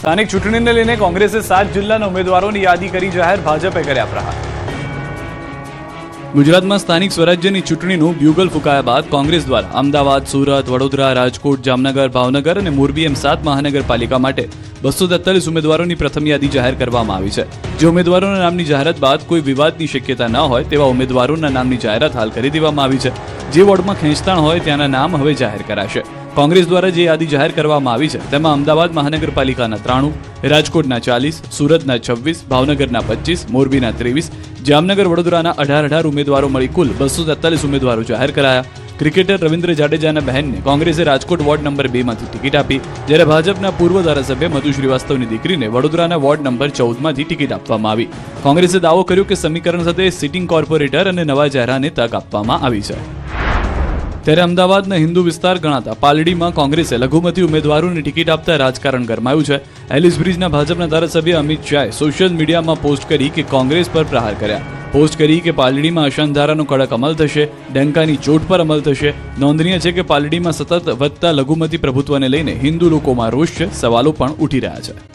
સ્થાનિક ચૂંટણીને લઈને કોંગ્રેસે 7 જિલ્લાના ઉમેદવારોની યાદી કરી જાહેર, ભાજપે કર્યા પ્રહાર. ગુજરાતમાં સ્થાનિક સ્વરાજ્યની ચૂંટણીનું બ્યુગલ ફૂંકાયા બાદ કોંગ્રેસ દ્વારા અમદાવાદ, સુરત, વડોદરા, રાજકોટ, જામનગર, ભાવનગર અને મોરબી એમ 7 મહાનગરપાલિકા માટે 243 ઉમેદવારોની પ્રથમ યાદી જાહેર કરવામાં આવી છે. જે ઉમેદવારોના નામની જાહેરાત બાદ કોઈ વિવાદની શક્યતા ન હોય તેવા ઉમેદવારોના નામની જાહેરાત હાલ કરી દેવામાં આવી છે. જે વોર્ડમાં ખેંચતાણ હોય ત્યાંના નામ હવે જાહેર કરાશે. કોંગ્રેસ દ્વારા જે યાદી જાહેર કરવામાં આવી છે તેમાં અમદાવાદ મહાનગરપાલિકાના 93, રાજકોટના 40, સુરતના 26, ભાવનગરના 25, મોરબીના 23, જામનગર, વડોદરાના 18 ઉમેદવારો મળી કુલ 243 ઉમેદવારો જાહેર કરાયા. ક્રિકેટર રવિન્દ્ર જાડેજાના બહેનને કોંગ્રેસે રાજકોટ વોર્ડ નંબર 2 માંથી ટિકિટ આપી, જ્યારે ભાજપના પૂર્વ ધારાસભ્ય મધુ શ્રીવાસ્તવની દીકરીને વડોદરાના વોર્ડ નંબર 14 માંથી ટિકિટ આપવામાં આવી. કોંગ્રેસે દાવો કર્યો કે સમીકરણ સાથે સિટિંગ કોર્પોરેટર અને નવા ચહેરાને તક આપવામાં આવી છે. ત્યારે અમદાવાદના હિન્દુ વિસ્તાર ગણાતા પાલડીમાં કોંગ્રેસે લઘુમતી ઉમેદવારોને ટિકિટ આપતા રાજકારણ ગરમાયું છે. એલિસ બ્રિજના ભાજપના ધારાસભ્ય અમિત શાહે સોશિયલ મીડિયામાં પોસ્ટ કરી કે કોંગ્રેસ પર પ્રહાર કર્યા. પોસ્ટ કરી કે પાલડીમાં અશાંતધારાનો કડક અમલ થશે, ડંકાની ચોટ પર અમલ થશે. નોંધનીય છે કે પાલડીમાં સતત વધતા લઘુમતી પ્રભુત્વને લઈને હિન્દુ લોકોમાં રોષ છે, સવાલો પણ ઉઠી રહ્યા છે.